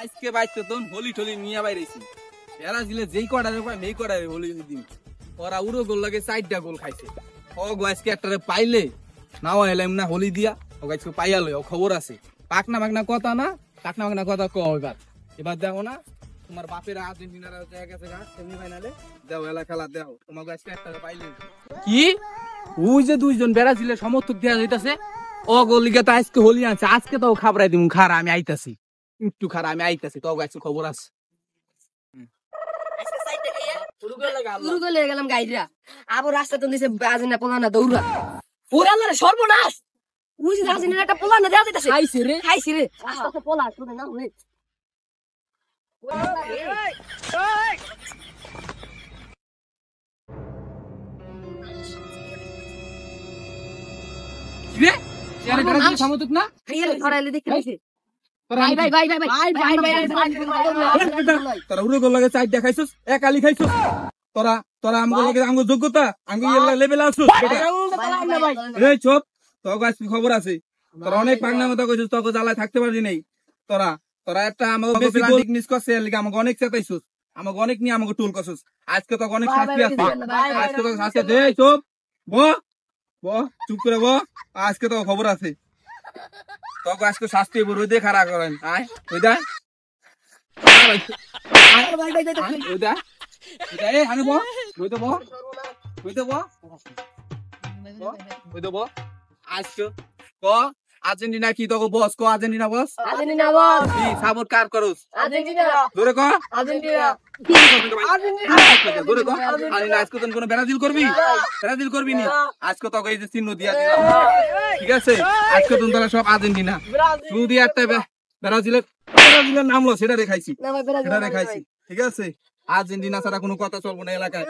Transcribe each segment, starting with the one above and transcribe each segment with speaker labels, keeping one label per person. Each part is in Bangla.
Speaker 1: আজকে বাইতে তো হোলি টোলি নিয়ে বাইরেছি এরা দিলে যেই কটারে পায় মেই কটারে হোলি দিন ওরা উড়ো গোল লাগে 4টা গোল খাইছে ও গো আজকে একটারে পাইলে নাও এলাম না হোলি দিয়া ও আজকে পাইয়ালো ও খবর আছে পাকনা মাগনা কথা না পাকনা মাগনা কথা কও এবার দেখো না তোমার বাপের আর্জেন্টিনার জায়গা গেছে গা সেমিফাইনালে দাও এলা খেলা দাও তোমাকে আজকে একটারে পাইলে কি ওই যে দুইজন ব্রাজিলের সমর্থক দেয়া যাইতাছে ও গোলিগা তো আজকে হোলি আছে আজকে তো খাবরাই দিমু খারা আমি আইতাছি একটু খারা আমি আইতাছি তো আজকে খবর আছে
Speaker 2: উরুগুলে গেলাম গাইরা আবার রাস্তা তো দিছে আজনা পোলানা দৌড়া ওরে আল্লাহরে সর্বনাশ ওই যে আজনা একটা পোলানা দেয়া যাইতাছে খাইছে রে রাস্তা তো পোলা তোদের নাম রে
Speaker 1: রে यार ব্রাজিল সমর্থক না
Speaker 2: খাইলে ধরাইলে দেখাইছে ভাই ভাই ভাই ভাই ভাই ভাই
Speaker 1: তোরা উড়ো গোল লাগে 4 দেখাইছস এক আলি খাইছস তোরা তোরা আমগো লাগে আমগো যোগ্যতা আমগো ইয়া লেভেল আছস রে চুপ তোর আজকে খবর আছে তোরা অনেক পাগনা মতো কইছস তোকে জ্বালায় থাকতে পারবি নাই তোরা তোরা একটা আমগো বেশি গোল মিস করছিস লাগি আমগো অনেক চেতাইছস আমগো অনেক নি আমগো টুল করছস আজকে তোকে অনেক শাস্তি আছে আজকে তোকে শাস্তি দে চুপ ব ব চুপ করে ব আজকে তো খবর আছে তোকে আজকে শাস্তি বড় দে খারাপ করেন আয় ওইদা ওইদা ওইদা এ হানি ব ওইদা ব ওইদা ব ওইদা ব আজকে ক আর্জেন্টিনা কি তোকে বস ক আর্জেন্টিনা বস কি সাপোর্ট কার করস
Speaker 2: আর্জেন্টিনা
Speaker 1: জোরে ক
Speaker 2: আর্জেন্টিনা
Speaker 1: জোরে ক আরে না আজকে তুই কোন ব্রাজিল করবি নি আজকে তোকে এই যে চিহ্ন দিয়া দিলাম ঠিক আছে আজকে তুমি তাহলে সব আর্জেন্টিনা তুই দিয়া একটা ব্রাজিলের নাম লো সেটা দেখাইছি ঠিক আছে আর্জেন্টিনা ছাড়া কোনো কথা চলবো না এলাকায়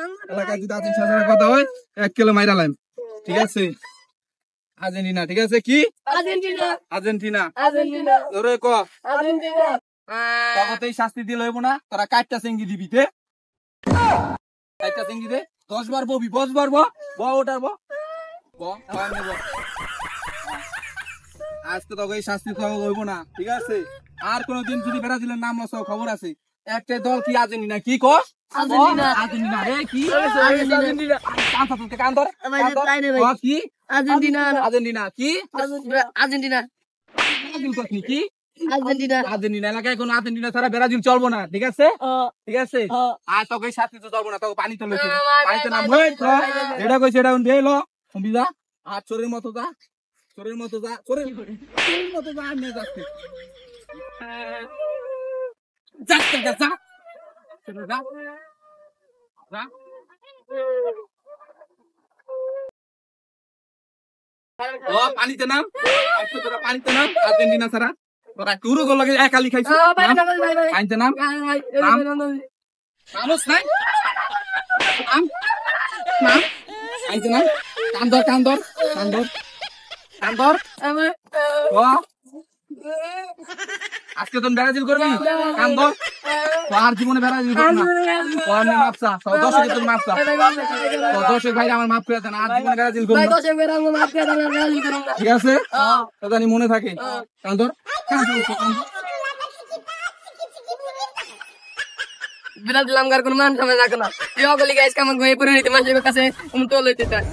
Speaker 1: যদি আর্জেন্টিনা ছাড়া কথা হয় 1 কিলো মাইরা লাইম ঠিক আছে আর্জেন্টিনা ঠিক আছে কি আর্জেন্টিনা জোরে ক
Speaker 2: আর্জেন্টিনা
Speaker 1: তখনই শাস্তি দিলে হইব না তোরা কাটটা সিঙ্গি দিবি তে কাটটা সিঙ্গি দে 10 বার ববি 10 বার ওটার আজকে তো এই শাস্তি তো হইব না ঠিক আছে আর কোনদিন যদি ব্রাজিলের নাম লস খবর আছে একটা দল কি আর্জেন্টিনা কি ক আর্জেন্টিনা রে কি আর্জেন্টিনা কান ধর কি আর্জেন্টিনা কি
Speaker 2: আর্জেন্টিনা
Speaker 1: ব্রাজিল কস কি
Speaker 2: আর্জেন্টিনা
Speaker 1: এলাকায় কোন আর্জেন্টিনা ছাড়া ব্রাজিল চলবো না ঠিক আছে আর তোকে শাস্তি তো চলবো না তোকে পানিতে লইছে পানিতে নাম এটা কইছে এটা দে লো যা আর চোরের মতো যা আমি যাচ্ছি পানিতে নাম আর্জেন্টিনা ছাড়া তোরা কুরু গোল লাগে এক আলি খাইছিস পানিতে নাম মানুষ নাই পানিতে নাম কান্দর আজকে তুমি ব্রাজিল করবি কান্দর আর জীবনে ব্রাজিল করবি না মাপসা দর্শক তুমি মাপসা দর্শক ভাই আমার মাপ করে দেন আর জীবনে ব্রাজিল করবি ঠিক আছে তো জানি মনে থাকে কান্দর
Speaker 2: ব্রাজিল আমগার কোন মান সময় রাখো না এই অগলি গাইস কাম গয়ে পড়ে নিতে মানুষের কাছে তো লইতে চায়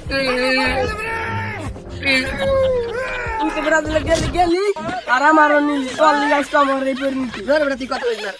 Speaker 2: তুই ব্রাজিল গেলি আর আমার নি চল গাইস কাম রে পড়ে নিতে জোরে ব্রাতি কত হইছে